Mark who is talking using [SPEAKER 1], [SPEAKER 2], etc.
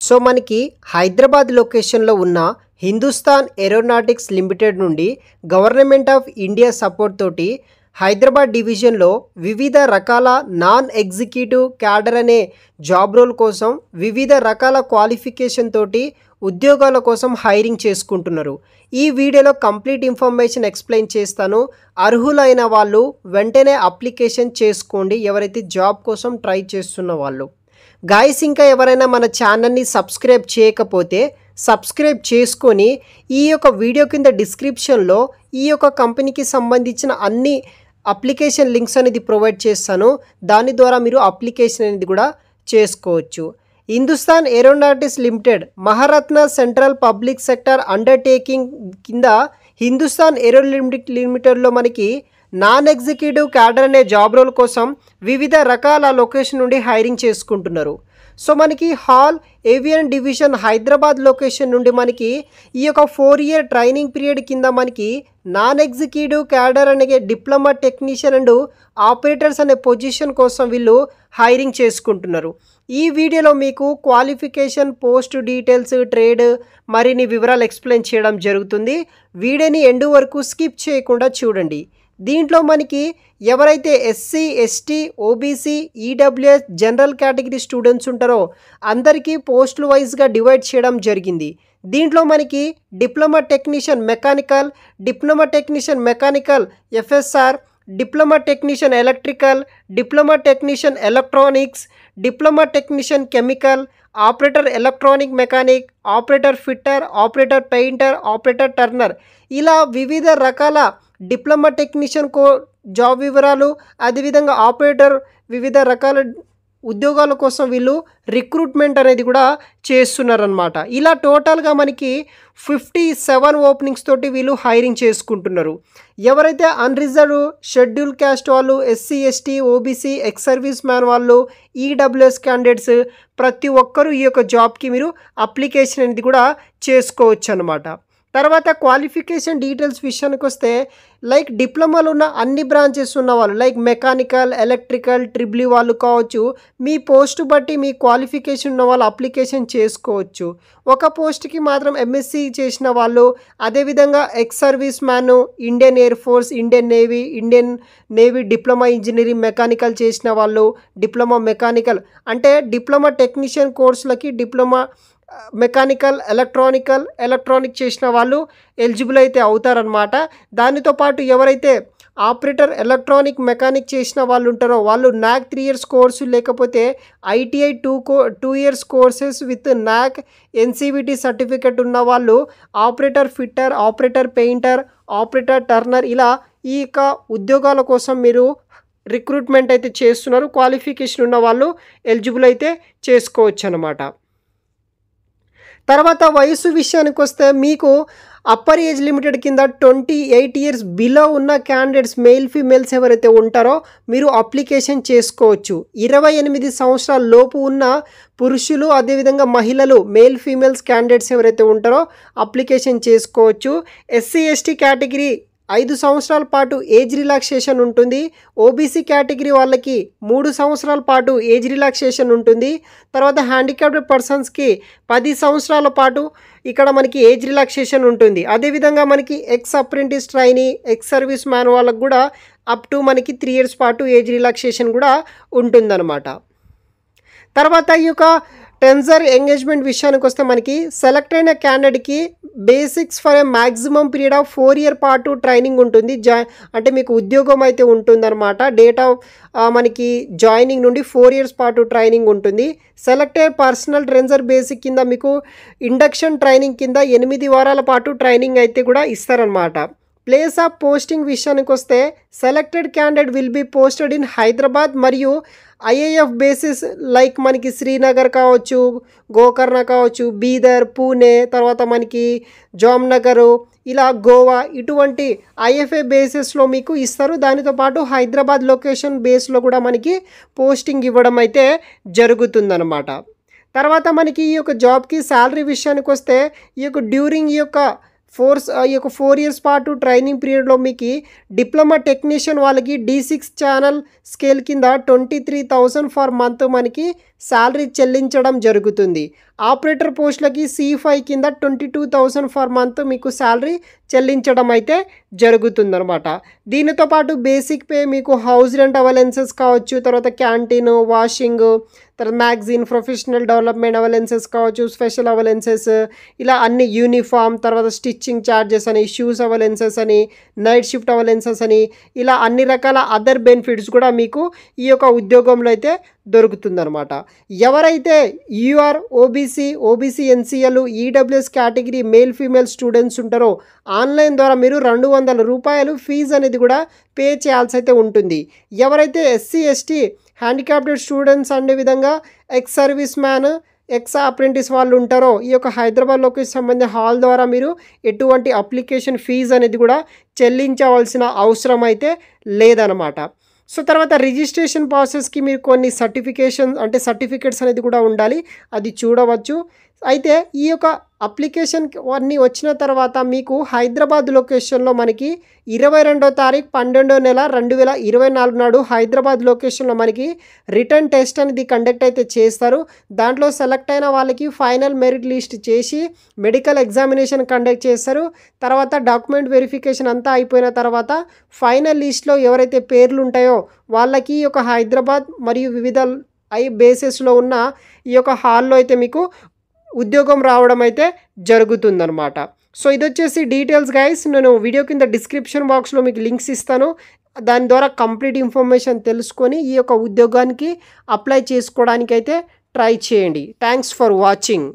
[SPEAKER 1] So మనకి హైదరాబాద్ లొకేషన్లో ఉన్న హిందుస్థాన్ ఏరోనాటిక్స్ లిమిటెడ్ నుండి గవర్నమెంట్ ఆఫ్ ఇండియా సపోర్ట్ తోటి హైదరాబాద్ డివిజన్లో వివిధ రకాల నాన్ ఎగ్జిక్యూటివ్ క్యాడర్ అనే జాబ్ రోల్ కోసం వివిధ రకాల క్వాలిఫికేషన్ తోటి ఉద్యోగాల కోసం హైరింగ్ చేసుకుంటున్నారు. ఈ వీడియోలో కంప్లీట్ ఇన్ఫర్మేషన్ ఎక్స్ప్లెయిన్ చేస్తాను. అర్హులైన వాళ్ళు వెంటనే అప్లికేషన్ చేసుకోండి, ఎవరైతే జాబ్ కోసం ట్రై చేస్తున్న వాళ్ళు. గాయస్, ఇంకా ఎవరైనా మన ఛానల్ని సబ్స్క్రైబ్ చేయకపోతే సబ్స్క్రైబ్ చేసుకొని ఈ యొక్క వీడియో కింద డిస్క్రిప్షన్లో ఈ యొక్క కంపెనీకి సంబంధించిన అన్ని అప్లికేషన్ లింక్స్ అనేది ప్రొవైడ్ చేస్తాను. దాని ద్వారా మీరు అప్లికేషన్ అనేది కూడా చేసుకోవచ్చు. Hindustan aeronautics limited Maharatna central public sector undertaking కింద హిందుస్థాన్ ఏరో లిమిటెడ్లో మనకి నాన్ ఎగ్జిక్యూటివ్ క్యాడర్ అనే జాబ్ రోల్ కోసం వివిధ రకాల లొకేషన్ నుండి హైరింగ్ చేసుకుంటున్నారు. సో మనకి hall avian division Hyderabad location నుండి మనకి ఈ యొక్క 4 ఇయర్ ట్రైనింగ్ పీరియడ్ కింద మనకి నాన్ ఎగ్జిక్యూటివ్ క్యాడర్ అనే డిప్లొమా టెక్నీషియన్ అండ్ ఆపరేటర్స్ అనే పొజిషన్ కోసం వీళ్ళు హైరింగ్ చేసుకుంటున్నారు. ఈ వీడియోలో మీకు క్వాలిఫికేషన్, పోస్ట్ డీటెయిల్స్, ట్రేడ్ మరిన్ని వివరాలు ఎక్స్ప్లెయిన్ చేయడం జరుగుతుంది. వీడియోని ఎండ్ వరకు స్కిప్ చేయకుండా చూడండి. దీంట్లో మనకి ఎవరైతే SC, ST, OBC, EWS, general category students ఉంటారో అందరికీ పోస్టుల వైజ్గా డివైడ్ చేయడం జరిగింది. దీంట్లో మనకి diploma technician mechanical, diploma technician mechanical FSR, diploma technician electrical, diploma technician electronics, diploma technician chemical, operator electronic mechanic, operator fitter, operator painter, operator Turner, ఇలా వివిధ రకాల డిప్లొమా టెక్నీషియన్ జాబ్ వివరాలు, అదేవిధంగా ఆపరేటర్ వివిధ రకాల ఉద్యోగాల కోసం వీళ్ళు రిక్రూట్మెంట్ అనేది కూడా చేస్తున్నారనమాట. ఇలా టోటల్గా మనకి 57 ఓపెనింగ్స్ తోటి వీళ్ళు హైరింగ్ చేసుకుంటున్నారు. ఎవరైతే అన్రిజర్వ్ షెడ్యూల్ క్యాస్ట్ వాళ్ళు, SC, ST, OBC, ex service man వాళ్ళు, ఈడబ్ల్యూఎస్ క్యాండిడేట్స్ ప్రతి ఒక్కరూ ఈ యొక్క జాబ్కి మీరు అప్లికేషన్ అనేది కూడా చేసుకోవచ్చు అనమాట. తర్వాత క్వాలిఫికేషన్ డీటెయిల్స్ విషయానికి వస్తే లైక్ డిప్లొమాలో ఉన్న అన్ని బ్రాంచెస్ ఉన్న వాళ్ళు లైక్ మెకానికల్, ఎలక్ట్రికల్, ట్రిపుల్ వాళ్ళు కావచ్చు, మీ పోస్ట్ బట్టి మీ క్వాలిఫికేషన్ ఉన్న వాళ్ళు అప్లికేషన్ చేసుకోవచ్చు. ఒక పోస్ట్కి మాత్రం ఎంఎస్సి చేసిన వాళ్ళు, అదేవిధంగా ex serviceman, Indian air force, Indian navy diploma engineering mechanical చేసిన వాళ్ళు, డిప్లొమా మెకానికల్ అంటే డిప్లొమా టెక్నీషియన్ కోర్సులకి డిప్లొమా మెకానికల్, ఎలక్ట్రానిక్ చేసిన వాళ్ళు ఎలిజిబుల్ అయితే అవుతారనమాట. దానితో పాటు ఎవరైతే ఆపరేటర్ ఎలక్ట్రానిక్ మెకానిక్ చేసిన వాళ్ళు ఉంటారో వాళ్ళు నాక్ 3 ఇయర్స్ కోర్సు, లేకపోతే ఐటీఐ 2 ఇయర్స్ కోర్సెస్ విత్ నాక్ ఎన్సీవిటీ సర్టిఫికెట్ ఉన్న వాళ్ళు operator fitter, operator painter, operator Turner, ఇలా ఈ యొక్క ఉద్యోగాల కోసం మీరు రిక్రూట్మెంట్ అయితే చేస్తున్నారు. క్వాలిఫికేషన్ ఉన్న వాళ్ళు ఎలిజిబుల్ అయితే చేసుకోవచ్చు అనమాట. తర్వాత వయసు విషయానికి వస్తే మీకు అప్పర్ ఏజ్ లిమిటెడ్ కింద 28 ఇయర్స్ బిలో ఉన్న క్యాండిడేట్స్ మెయిల్ ఫీమేల్స్ ఎవరైతే ఉంటారో మీరు అప్లికేషన్ చేసుకోవచ్చు. 28 సంవత్సరాల లోపు ఉన్న పురుషులు, అదేవిధంగా మహిళలు మెయిల్ ఫీమేల్స్ క్యాండిడేట్స్ ఎవరైతే ఉంటారో అప్లికేషన్ చేసుకోవచ్చు. ఎస్సీ, ఎస్టీ కేటగిరీ 5 సంవత్సరాల పాటు ఏజ్ రిలాక్సేషన్ ఉంటుంది. ఓబీసీ కేటగిరీ వాళ్ళకి 3 సంవత్సరాల పాటు ఏజ్ రిలాక్సేషన్ ఉంటుంది. తర్వాత హ్యాండిక్యాప్డ్ పర్సన్స్కి 10 సంవత్సరాల పాటు ఇక్కడ మనకి ఏజ్ రిలాక్సేషన్ ఉంటుంది. అదేవిధంగా మనకి X apprentice trainee, ex service man వాళ్ళకు కూడా అప్ టు మనకి 3 ఇయర్స్ పాటు ఏజ్ రిలాక్సేషన్ కూడా ఉంటుందన్నమాట. తర్వాత ఈ యొక్క టెన్సర్ ఎంగేజ్మెంట్ విషయానికి వస్తే మనకి సెలెక్ట్ అయిన క్యాండిడేట్కి basics for a maximum period of 4 year పాటు ట్రైనింగ్ ఉంటుంది. అంటే మీకు ఉద్యోగం అయితే ఉంటుందన్నమాట. డేట్ ఆఫ్ మనకి జాయినింగ్ నుండి 4 ఇయర్స్ పాటు ట్రైనింగ్ ఉంటుంది. సెలెక్టెడ్ పర్సనల్ ట్రెంజర్ బేసిక్ కింద మీకు ఇండక్షన్ ట్రైనింగ్ కింద 8 వారాల పాటు ట్రైనింగ్ అయితే కూడా ఇస్తారనమాట. ప్లేస్ ఆఫ్ పోస్టింగ్ విషయానికి వస్తే selected candidate will be posted in Hyderabad మరియు ఐఏఎఫ్ బేసిస్ లైక్ మనకి శ్రీనగర్ కావచ్చు, గోకర్ణ కావచ్చు, బీదర్, పూణే, తర్వాత మనకి జామ్నగర్, ఇలా గోవా, ఇటువంటి ఐఎఫ్ఏ బేసిస్లో మీకు ఇస్తారు. దానితో పాటు హైదరాబాద్ లొకేషన్ బేస్లో కూడా మనకి పోస్టింగ్ ఇవ్వడం అయితే జరుగుతుందన్నమాట. తర్వాత మనకి ఈ యొక్క జాబ్కి శాలరీ విషయానికి వస్తే ఈ యొక్క డ్యూరింగ్ ఈ యొక్క ఈ యొక్క 4 ఇయర్స్ పాటు ట్రైనింగ్ పీరియడ్లో మీకు డిప్లొమా టెక్నీషియన్ వాళ్ళకి D6 ఛానల్ స్కేల్ కింద 23,000 ఫర్ మంత్ మనకి శాలరీ చెల్లించడం జరుగుతుంది. ఆపరేటర్ పోస్టులకి C5 కింద 22,000 ఫర్ మంత్ మీకు శాలరీ చెల్లించడం అయితే జరుగుతుందన్నమాట. దీనితో పాటు బేసిక్ పే మీకు హౌస్ రెంట్ అవలెన్సెస్ కావచ్చు, తర్వాత క్యాంటీన్, వాషింగ్, తర్వాత మ్యాగజైన్, ప్రొఫెషనల్ డెవలప్మెంట్ అవలెన్సెస్ కావచ్చు, స్పెషల్ అవలెన్సెస్, ఇలా అన్ని యూనిఫామ్, తర్వాత స్టిచ్చింగ్ ఛార్జెస్ అని, షూస్ అవలెన్సెస్ అని, నైట్ షిఫ్ట్ అవలెన్సెస్ అని, ఇలా అన్ని రకాల అదర్ బెనిఫిట్స్ కూడా మీకు ఈ యొక్క ఉద్యోగంలో అయితే దొరుకుతుందన్నమాట. ఎవరైతే UR, OBC NCL, EWS category male female students ఉంటారో ఆన్లైన్ ద్వారా మీరు 200 రూపాయలు ఫీజు అనేది కూడా పే చేయాల్సి అయితే ఉంటుంది. ఎవరైతే ఎస్సీ, ఎస్టీ, హ్యాండిక్యాప్టెడ్ స్టూడెంట్స్ అనే విధంగా ex service man, X apprentice వాళ్ళు ఉంటారో ఈ యొక్క హైదరాబాద్ లొకేషన్ సంబంధించిన హాల్ ద్వారా మీరు ఎటువంటి అప్లికేషన్ ఫీజు అనేది కూడా చెల్లించవలసిన అవసరం అయితే లేదనమాట. సో తర్వాత రిజిస్ట్రేషన్ ప్రాసెస్కి మీరు కొన్ని సర్టిఫికేట్స్ అనేది కూడా ఉండాలి, అది చూడవచ్చు. అయితే ఈ యొక్క అప్లికేషన్ అన్నీ వచ్చిన తర్వాత మీకు హైదరాబాద్ లొకేషన్లో మనకి 22వ తారీఖు 12వ నెల 2024 నాడు హైదరాబాద్ లొకేషన్లో మనకి రిటర్న్ టెస్ట్ అనేది కండక్ట్ అయితే చేస్తారు. దాంట్లో సెలెక్ట్ అయిన వాళ్ళకి ఫైనల్ మెరిట్ లిస్ట్ చేసి మెడికల్ ఎగ్జామినేషన్ కండక్ట్ చేస్తారు. తర్వాత డాక్యుమెంట్ వెరిఫికేషన్ అంతా అయిపోయిన తర్వాత ఫైనల్ లిస్ట్లో ఎవరైతే పేర్లు ఉంటాయో వాళ్ళకి ఈ యొక్క హైదరాబాద్ మరియు వివిధ బేసెస్లో ఉన్న ఈ యొక్క హాల్లో అయితే మీకు ఉద్యోగం రావడం అయితే జరుగుతుందన్నమాట. సో ఇది వచ్చేసి డీటెయిల్స్ గైస్. నేను వీడియో కింద డిస్క్రిప్షన్ బాక్స్లో మీకు లింక్స్ ఇస్తాను, దాని ద్వారా కంప్లీట్ ఇన్ఫర్మేషన్ తెలుసుకొని ఈ యొక్క ఉద్యోగానికి అప్లై చేసుకోవడానికి అయితే ట్రై చేయండి. Thanks for watching.